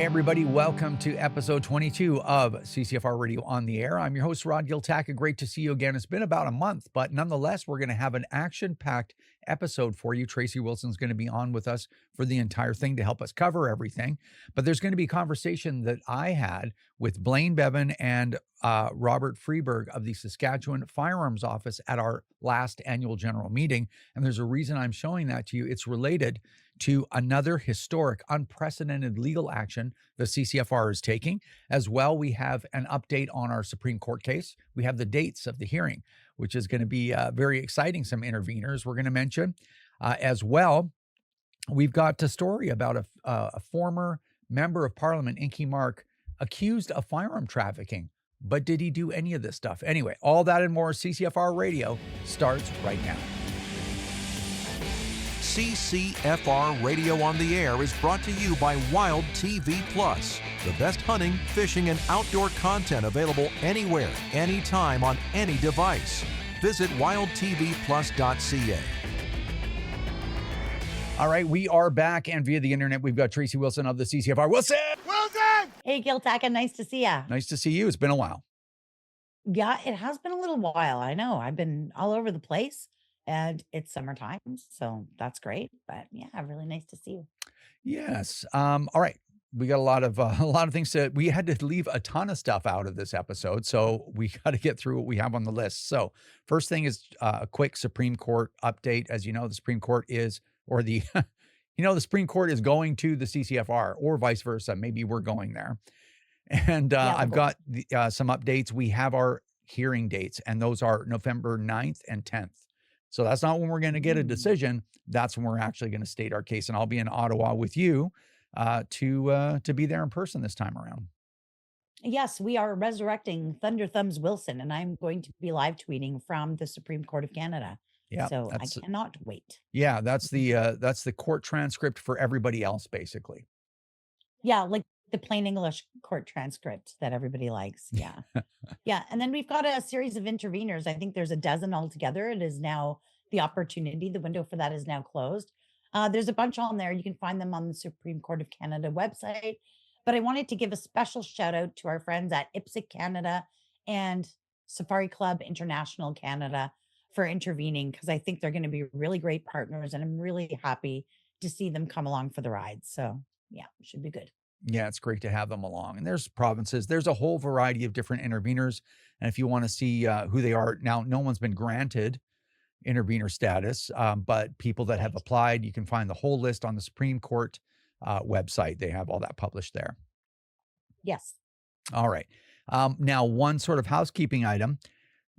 Hey, everybody. Welcome to episode 22 of CCFR Radio on the Air. I'm your host, Rod Giltaca. Great to see you again. It's been about a month, but nonetheless, we're going to have an action-packed episode for you. Tracy Wilson's going to be on with us for the entire thing to help us cover everything. But there's going to be a conversation that I had with Blaine Bevan and Robert Freeberg of the Saskatchewan Firearms Office at our last annual general meeting. And there's a reason I'm showing that to you. It's related to another historic, unprecedented legal action the CCFR is taking. As well, we have an update on our Supreme Court case. We have the dates of the hearing, which is going to be very exciting. Some interveners we're going to mention. As well, we've got a story about a former member of Parliament, Inky Mark, accused of firearm trafficking. But did he do any of this stuff? Anyway, all that and more. CCFR Radio starts right now. CCFR Radio on the Air is brought to you by Wild TV Plus, the best hunting, fishing, and outdoor content available anywhere, anytime, on any device. Visit wildtvplus.ca. All right, we are back, and via the internet, we've got Tracy Wilson of the CCFR. Wilson! Wilson! Hey, Giltaca, nice to see you. Nice to see you. It's been a while. Yeah, it has been a little while. I know. I've been all over the place. And it's summertime, so that's great. But yeah, really nice to see you. Yes. All right. We got a lot of things to. We had to leave a ton of stuff out of this episode, so we got to get through what we have on the list. So first thing is a quick Supreme Court update. As you know, the Supreme Court is, or the, the Supreme Court is going to the CCFR, or vice versa. Maybe we're going there. And I've got some updates. We have our hearing dates, and those are November 9th and 10th. So that's not when we're going to get a decision. That's when we're actually going to state our case. And I'll be in Ottawa with you to be there in person this time around. Yes, we are resurrecting Thunder Thumbs Wilson, and I'm going to be live tweeting from the Supreme Court of Canada. Yeah, so I cannot wait. Yeah, that's the court transcript for everybody else, basically. Yeah, like the plain English court transcript that everybody likes. Yeah. Yeah. And then we've got a series of interveners. I think there's a dozen altogether. It is now the opportunity. The window for that is now closed. There's a bunch on there. You can find them on the Supreme Court of Canada website. But I wanted to give a special shout out to our friends at IPSC Canada and Safari Club International Canada for intervening, because I think they're going to be really great partners. And I'm really happy to see them come along for the ride. So yeah, it should be good. Yeah, it's great to have them along. And there's provinces. There's a whole variety of different interveners. And if you want to see who they are, now no one's been granted intervener status, but people that have applied, you can find the whole list on the Supreme Court website. They have all that published there. Yes. All right. Now, one sort of housekeeping item.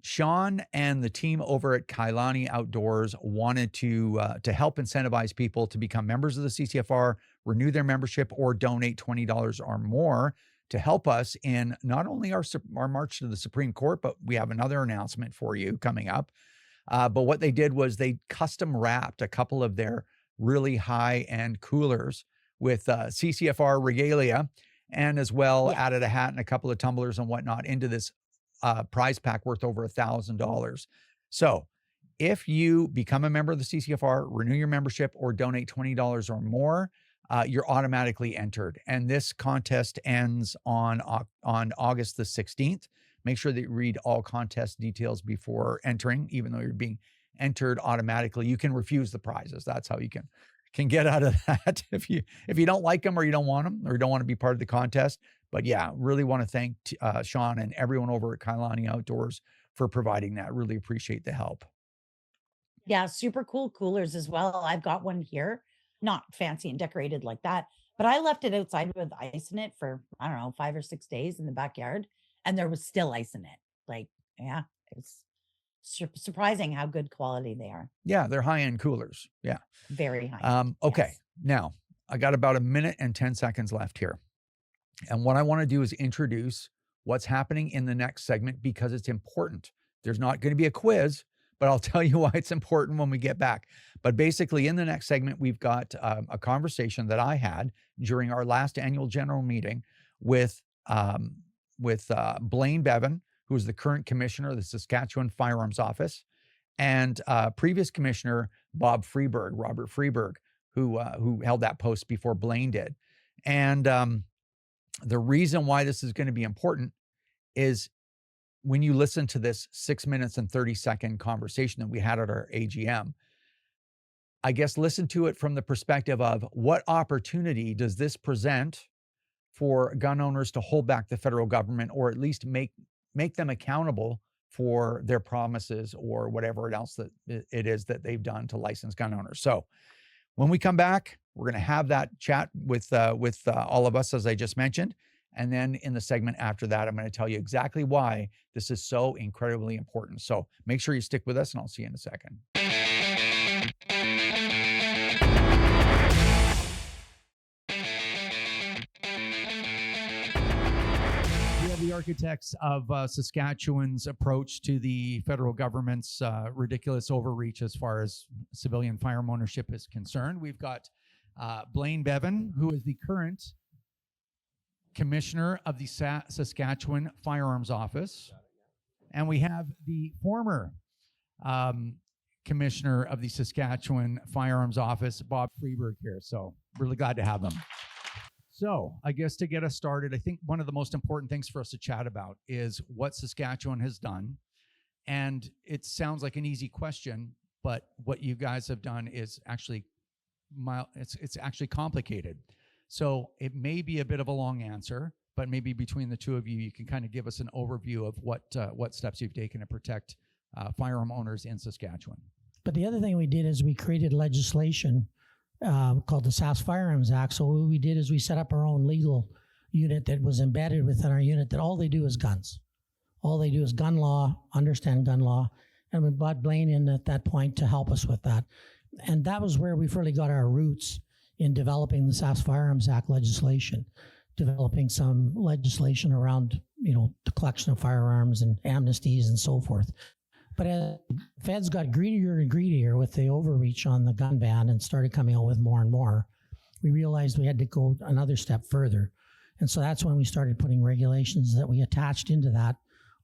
Sean and the team over at Kylani Outdoors wanted to help incentivize people to become members of the CCFR, renew their membership, or donate $20 or more to help us in not only our march to the Supreme Court, but we have another announcement for you coming up. But what they did was they custom wrapped a couple of their really high-end coolers with CCFR regalia, and as well added a hat and a couple of tumblers and whatnot into this prize pack worth over $1,000. So if you become a member of the CCFR, renew your membership, or donate $20 or more, you're automatically entered. And this contest ends on August the 16th. Make sure that you read all contest details before entering, even though you're being entered automatically. You can refuse the prizes. That's how you can get out of that if you don't like them, or you don't want them, or you don't want to be part of the contest. But yeah, really want to thank Sean and everyone over at Kylani Outdoors for providing that. Really appreciate the help. Yeah, super cool coolers as well. I've got one here, not fancy and decorated like that, but I left it outside with ice in it for, I don't know, 5 or 6 days in the backyard, and there was still ice in it. Like, yeah, it's surprising how good quality they are. Yeah, they're high-end coolers. Yeah. Very high. Okay. Yes. Now, I got about 1 minute and 10 seconds left here. And what I want to do is introduce what's happening in the next segment, because it's important. There's not going to be a quiz, but I'll tell you why it's important when we get back. But basically, in the next segment, we've got a conversation that I had during our last annual general meeting with Blaine Bevan, who is the current commissioner of the Saskatchewan Firearms Office, and previous commissioner Robert Freeberg, who held that post before Blaine did. And The reason why this is going to be important is when you listen to this 6 minutes and 30-second conversation that we had at our AGM, I guess listen to it from the perspective of what opportunity does this present for gun owners to hold back the federal government, or at least make them accountable for their promises or whatever else that it is that they've done to licensed gun owners. So when we come back, we're going to have that chat with all of us, as I just mentioned. And then in the segment after that, I'm going to tell you exactly why this is so incredibly important. So make sure you stick with us, and I'll see you in a second. We are the architects of Saskatchewan's approach to the federal government's ridiculous overreach as far as civilian firearm ownership is concerned. We've got Blaine Bevan, who is the current commissioner of the Saskatchewan Firearms Office. And we have the former commissioner of the Saskatchewan Firearms Office, Bob Freeberg, here. So really glad to have them. So I guess to get us started, I think one of the most important things for us to chat about is what Saskatchewan has done. And it sounds like an easy question, but what you guys have done is actually it's actually complicated. So it may be a bit of a long answer, but maybe between the two of you, you can kind of give us an overview of what steps you've taken to protect firearm owners in Saskatchewan. But the other thing we did is we created legislation called the Sask Firearms Act. So what we did is we set up our own legal unit that was embedded within our unit that all they do is guns. All they do is gun law, understand gun law. And we brought Blaine in at that point to help us with that. And that was where we really got our roots in developing the Sask Firearms Act legislation, developing some legislation around, the collection of firearms and amnesties and so forth. But as feds got greedier and greedier with the overreach on the gun ban and started coming out with more and more, we realized we had to go another step further. And so that's when we started putting regulations that we attached into that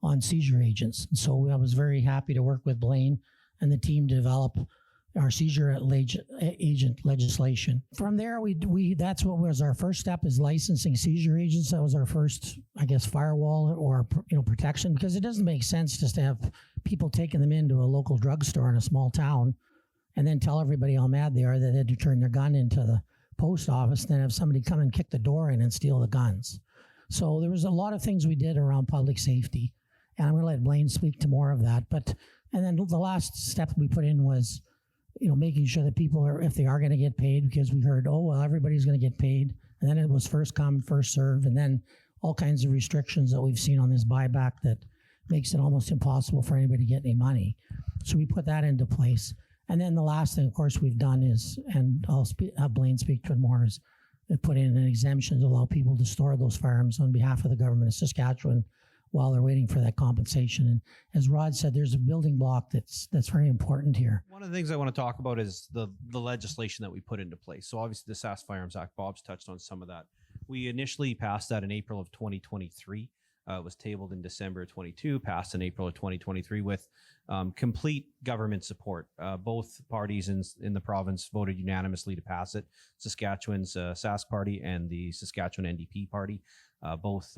on seizure agents. And so I was very happy to work with Blaine and the team to develop our seizure agent legislation. From there, we that's what was our first step, is licensing seizure agents. That was our first, firewall or protection, because it doesn't make sense just to have people taking them into a local drugstore in a small town and then tell everybody how mad they are that they had to turn their gun into the post office, and then have somebody come and kick the door in and steal the guns. So there was a lot of things we did around public safety, and I'm going to let Blaine speak to more of that. And then the last step we put in was making sure that people are, if they are going to get paid, because we heard, everybody's going to get paid. And then it was first come, first serve. And then all kinds of restrictions that we've seen on this buyback that makes it almost impossible for anybody to get any money. So we put that into place. And then the last thing, of course, we've done is, and I'll have Blaine speak to it more, is we put in an exemption to allow people to store those firearms on behalf of the government of Saskatchewan while they're waiting for that compensation. And as Rod said, there's a building block that's very important here. One of the things I want to talk about is the legislation that we put into place. So obviously the Sask Firearms Act, Bob's touched on some of that. We initially passed that in April of 2023. It was tabled in December of 22, passed in April of 2023 with complete government support. Both parties in the province voted unanimously to pass it. Saskatchewan's Sask Party and the Saskatchewan NDP Party both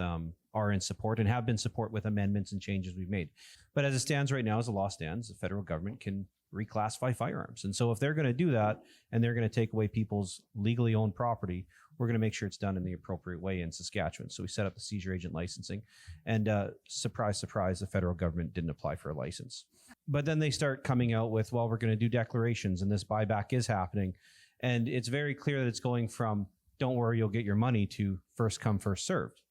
are in support and have been support with amendments and changes we've made. But as it stands right now, as the law stands, the federal government can reclassify firearms. And so if they're going to do that and they're going to take away people's legally owned property, we're going to make sure it's done in the appropriate way in Saskatchewan. So we set up the seizure agent licensing, and surprise, surprise, the federal government didn't apply for a license. But then they start coming out with, we're going to do declarations and this buyback is happening. And it's very clear that it's going from, don't worry, you'll get your money, to first come, first served.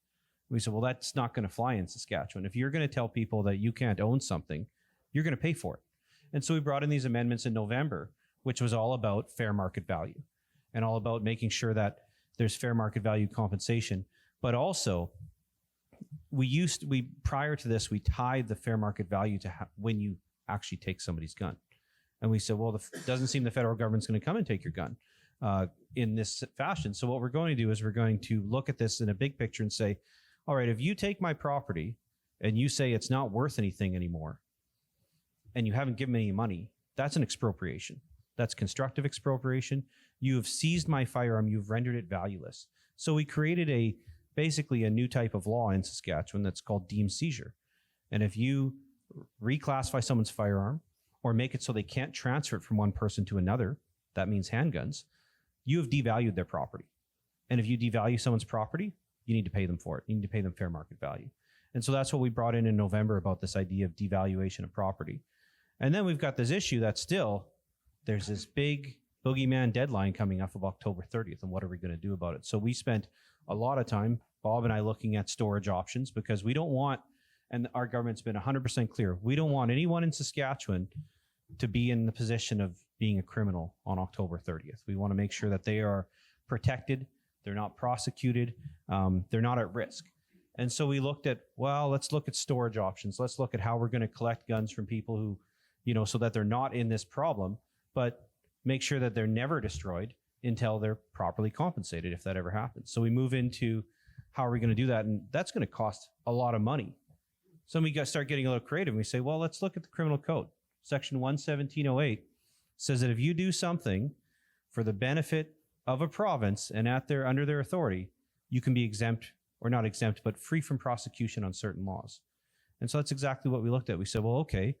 We said, that's not going to fly in Saskatchewan. If you're going to tell people that you can't own something, you're going to pay for it. And so we brought in these amendments in November, which was all about fair market value and all about making sure that there's fair market value compensation. But also, prior to this, we tied the fair market value to when you actually take somebody's gun. And we said, it doesn't seem the federal government's going to come and take your gun in this fashion. So what we're going to do is we're going to look at this in a big picture and say, all right, if you take my property and you say it's not worth anything anymore, and you haven't given me any money, that's an expropriation. That's constructive expropriation. You have seized my firearm. You've rendered it valueless. So we created basically a new type of law in Saskatchewan that's called deemed seizure. And if you reclassify someone's firearm or make it so they can't transfer it from one person to another, that means handguns, you have devalued their property. And if you devalue someone's property, you need to pay them for it. You need to pay them fair market value. And so that's what we brought in November about this idea of devaluation of property. And then we've got this issue that still, there's this big boogeyman deadline coming up of October 30th. And what are we going to do about it? So we spent a lot of time, Bob and I, looking at storage options, because we don't want, and our government's been 100% clear, we don't want anyone in Saskatchewan to be in the position of being a criminal on October 30th. We want to make sure that they are protected, they're not prosecuted, they're not at risk. And so we looked at, well, let's look at storage options. Let's look at how we're going to collect guns from people who, so that they're not in this problem, but make sure that they're never destroyed until they're properly compensated, if that ever happens. So we move into how are we going to do that? And that's going to cost a lot of money. So we start getting a little creative. And we say, well, let's look at the criminal code. Section 11708 says that if you do something for the benefit of a province and under their authority, you can be exempt, or not exempt, but free from prosecution on certain laws. And so that's exactly what we looked at. We said, well, okay,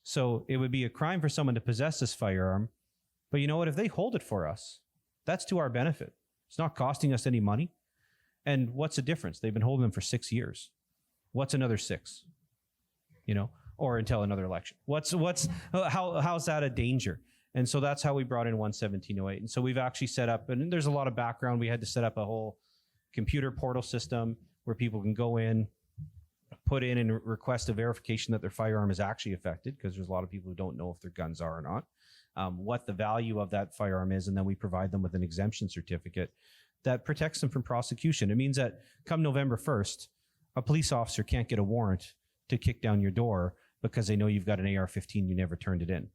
so it would be a crime for someone to possess this firearm, but you know what? If they hold it for us, that's to our benefit. It's not costing us any money. And what's the difference? They've been holding them for 6 years. What's another 6? Or until another election. How's that a danger? And so that's how we brought in 11708. And so we've actually set up, and there's a lot of background. We had to set up a whole computer portal system where people can go in, put in and request a verification that their firearm is actually affected, because there's a lot of people who don't know if their guns are or not, what the value of that firearm is, and then we provide them with an exemption certificate that protects them from prosecution. It means that come November 1st, a police officer can't get a warrant to kick down your door because they know you've got an AR-15, you never turned it in.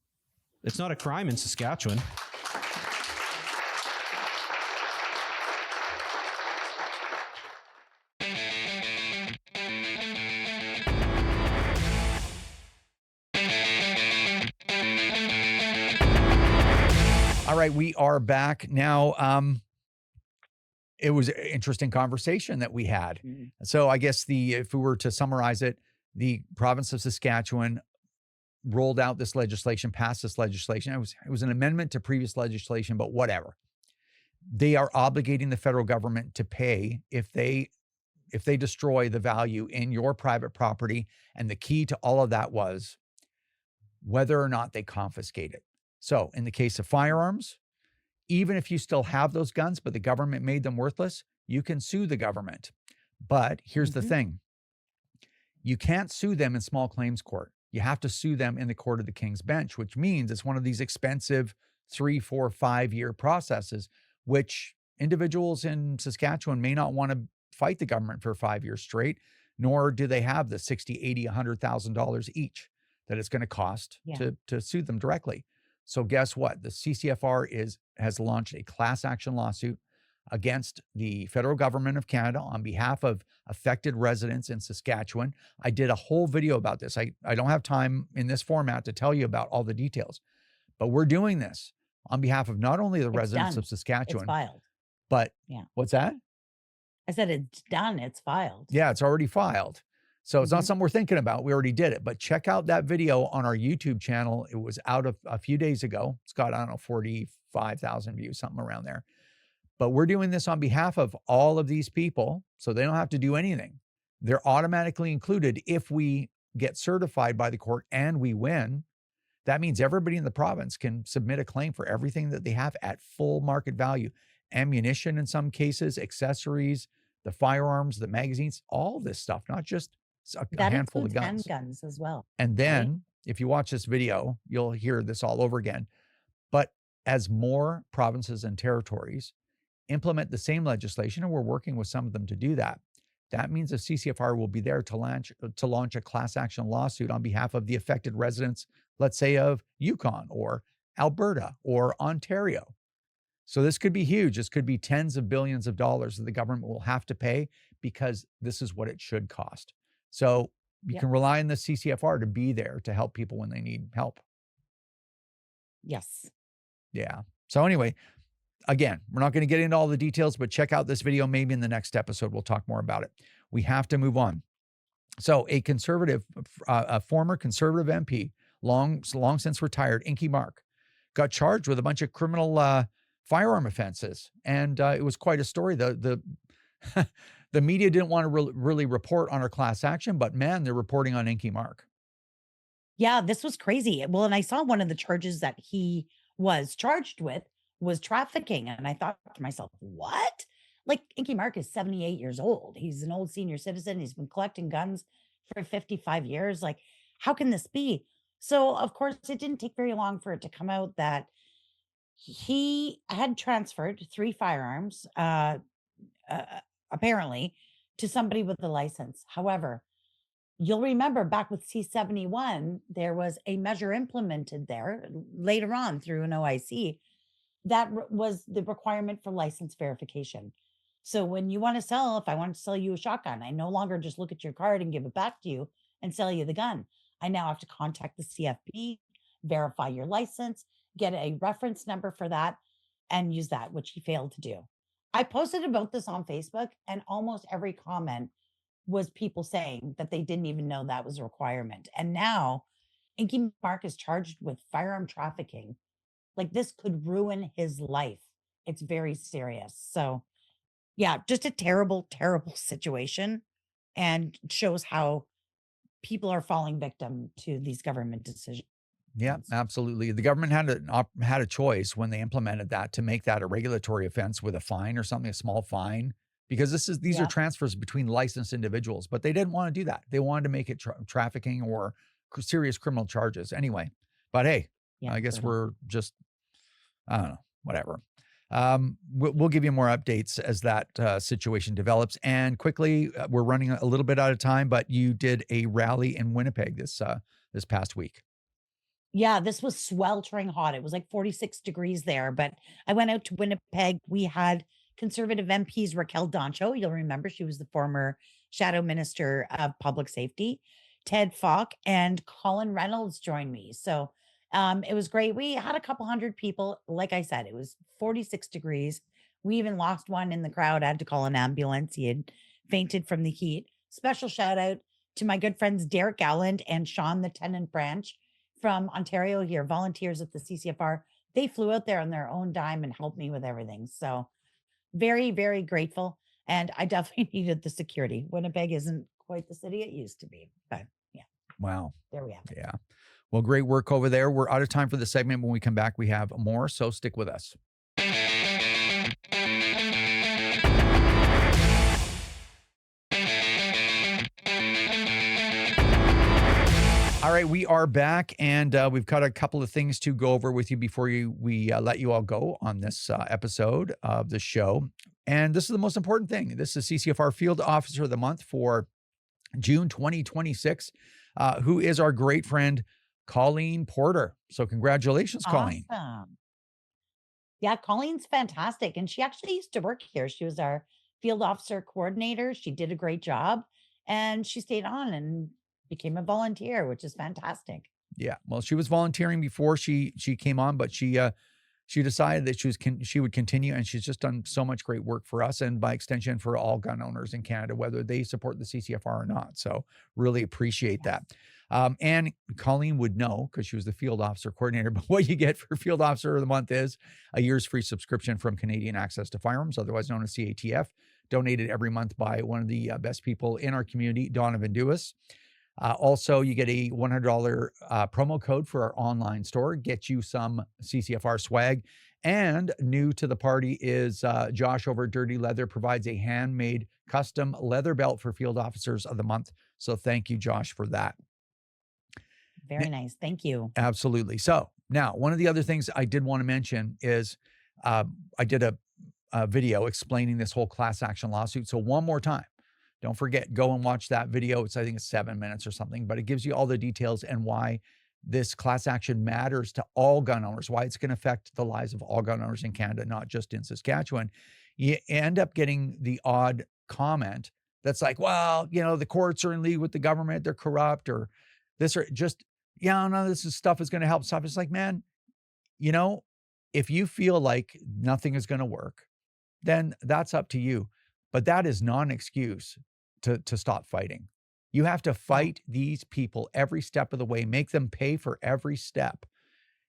It's not a crime in Saskatchewan. All right, we are back now. It was an interesting conversation that we had. Mm-hmm. So I guess if we were to summarize it, the province of Saskatchewan rolled out this legislation, passed this legislation. It was an amendment to previous legislation, but whatever. They are obligating the federal government to pay if they destroy the value in your private property. And the key to all of that was whether or not they confiscate it. So in the case of firearms, even if you still have those guns, but the government made them worthless, you can sue the government. But here's the thing. You can't sue them in small claims court. You have to sue them in the court of the King's Bench, which means it's one of these expensive 3, 4, 5 year processes, which individuals in Saskatchewan may not want to fight the government for 5 years straight, nor do they have the $60,000, $80,000, $100,000 each that it's going to cost to sue them directly. So guess what? The CCFR has launched a class action lawsuit against the federal government of Canada on behalf of affected residents in Saskatchewan. I did a whole video about this. I don't have time in this format to tell you about all the details, but we're doing this on behalf of not only the residents of Saskatchewan, it's filed. But what's that? I said it's done. It's filed. Yeah, it's already filed. So it's not something we're thinking about. We already did it. But check out that video on our YouTube channel. It was out a few days ago. It's got, I don't know, 45,000 views, something around there. But we're doing this on behalf of all of these people, so they don't have to do anything. They're automatically included if we get certified by the court and we win. That means everybody in the province can submit a claim for everything that they have at full market value. Ammunition in some cases, accessories, the firearms, the magazines, all this stuff, not just a handful of guns. Handguns as well. And then if you watch this video, you'll hear this all over again. But as more provinces and territories implement the same legislation, and we're working with some of them to do that, that means the CCFR will be there to launch a class action lawsuit on behalf of the affected residents, let's say of Yukon or Alberta or Ontario. So this could be huge. This could be tens of billions of dollars that the government will have to pay because this is what it should cost. So you can rely on the CCFR to be there to help people when they need help. Yes. Yeah. So anyway, Again, we're not going to get into all the details, but check out this video. Maybe in the next episode, we'll talk more about it. We have to move on. So a former conservative MP, long since retired, Inky Mark, got charged with a bunch of criminal firearm offenses. And it was quite a story. The media didn't want to really report on her class action, but man, they're reporting on Inky Mark. Yeah, this was crazy. Well, and I saw one of the charges that he was charged with was trafficking. And I thought to myself, what? Like, Inky Mark is 78 years old. He's an old senior citizen. He's been collecting guns for 55 years. Like, how can this be? So, of course, it didn't take very long for it to come out that he had transferred 3 firearms, uh, apparently, to somebody with a license. However, you'll remember back with C-71, there was a measure implemented there later on through an OIC that was the requirement for license verification. So when you want to sell, if I want to sell you a shotgun, I no longer just look at your card and give it back to you and sell you the gun. I now have to contact the CFP, verify your license, get a reference number for that, and use that, which he failed to do. I posted about this on Facebook, and almost every comment was people saying that they didn't even know that was a requirement. And now Inky Mark is charged with firearm trafficking. Like, this could ruin his life. It's very serious. So yeah, just a terrible, terrible situation, and shows how people are falling victim to these government decisions. Yeah, absolutely. The government had a choice when they implemented that to make that a regulatory offense with a fine or something, a small fine, because these are Yeah. transfers between licensed individuals, but they didn't want to do that. They wanted to make it trafficking or serious criminal charges anyway. But hey, Yeah. I guess brutal. we're just, I don't know, whatever. We'll give you more updates as that situation develops. And quickly, we're running a little bit out of time, but you did a rally in Winnipeg this past week. Yeah, this was sweltering hot. It was like 46 degrees there, but I went out to Winnipeg. We had conservative MPs Raquel Doncho. You'll remember she was the former shadow minister of public safety. Ted Falk and Colin Reynolds joined me. So it was great. We had a couple hundred people. Like I said, it was 46 degrees. We even lost one in the crowd. I had to call an ambulance. He had fainted from the heat. Special shout out to my good friends Derek Galland and Sean the Tenant Branch from Ontario here, volunteers at the CCFR. They flew out there on their own dime and helped me with everything. So very, very grateful. And I definitely needed the security. Winnipeg isn't quite the city it used to be, but yeah, Wow. there we have it. Yeah. Well, great work over there. We're out of time for the segment. When we come back, we have more, so stick with us. All right, we are back, and we've got a couple of things to go over with you before we let you all go on this episode of the show. And this is the most important thing. This is CCFR Field Officer of the Month for June 2026, who is our great friend, Colleen Porter. So congratulations, Colleen. Awesome. Yeah, Colleen's fantastic. And she actually used to work here. She was our field officer coordinator. She did a great job, and she stayed on and became a volunteer, which is fantastic. Yeah, well, she was volunteering before she came on, but she decided that she would continue, and she's just done so much great work for us, and by extension for all gun owners in Canada, whether they support the CCFR or not. So really appreciate that. And Colleen would know because she was the field officer coordinator. But what you get for Field Officer of the Month is a year's free subscription from Canadian Access to Firearms, otherwise known as CATF, donated every month by one of the best people in our community, Donovan Dewis. Also, you get a $100 promo code for our online store, get you some CCFR swag. And new to the party is Josh over at Dirty Leather provides a handmade custom leather belt for Field Officers of the Month. So thank you, Josh, for that. Very nice. Thank you. Absolutely. So now, one of the other things I did want to mention is I did a video explaining this whole class action lawsuit. So one more time, don't forget, go and watch that video. I think it's 7 minutes or something, but it gives you all the details and why this class action matters to all gun owners, why it's going to affect the lives of all gun owners in Canada, not just in Saskatchewan. You end up getting the odd comment that's like, well, the courts are in league with the government, they're corrupt, or this, or just, none of this stuff is going to help stop. It's like, man, If you feel like nothing is going to work, then that's up to you. But that is not an excuse to stop fighting. You have to fight these people every step of the way, make them pay for every step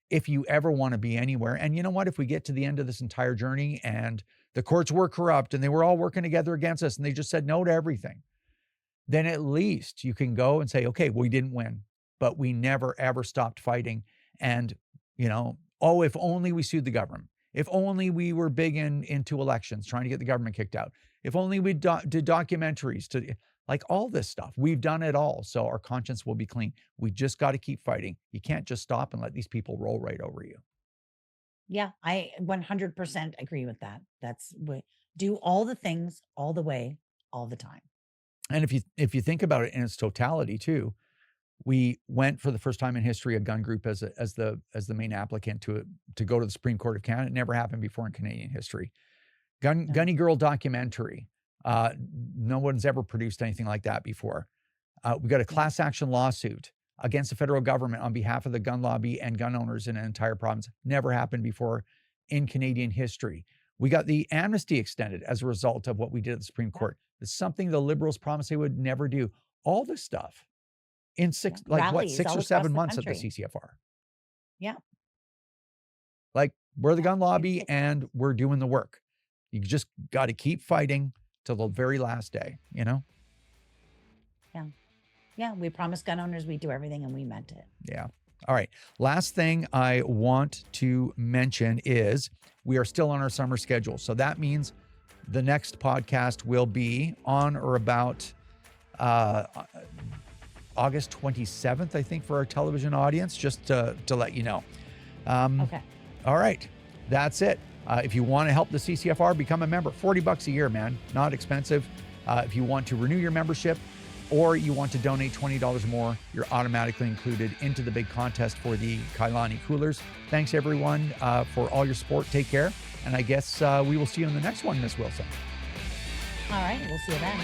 if you ever want to be anywhere. And you know what? If we get to the end of this entire journey and the courts were corrupt and they were all working together against us and they just said no to everything, then at least you can go and say, okay, we didn't win, but we never, ever stopped fighting. And, you know, oh, if only we sued the government. If only we were big into elections, trying to get the government kicked out. If only we did documentaries to like all this stuff. We've done it all. So our conscience will be clean. We just got to keep fighting. You can't just stop and let these people roll right over you. Yeah, I 100% agree with that. Do all the things all the way, all the time. And if you think about it in its totality too, we went for the first time in history a gun group as the main applicant to go to the Supreme Court of Canada. It never happened before in Canadian history. Gunny Girl documentary. No one's ever produced anything like that before. We got a class action lawsuit against the federal government on behalf of the gun lobby and gun owners in an entire province. Never happened before in Canadian history. We got the amnesty extended as a result of what we did at the Supreme Court. It's something the Liberals promised they would never do. All this stuff in 6 or 7 months at the CCFR. Yeah. Like, we're the gun lobby and we're doing the work. You just got to keep fighting till the very last day, you know? Yeah. Yeah. We promised gun owners we'd do everything and we meant it. Yeah. All right. Last thing I want to mention is we are still on our summer schedule. So that means the next podcast will be on or about August 27th, I think, for our television audience, just to let you know. Okay. All right. That's it. If you want to help the CCFR, become a member. $40 a year, man. Not expensive. If you want to renew your membership or you want to donate $20 more, you're automatically included into the big contest for the Kylani coolers. Thanks, everyone, for all your support. Take care. And I guess we will see you in the next one, Miss Wilson. All right. We'll see you then.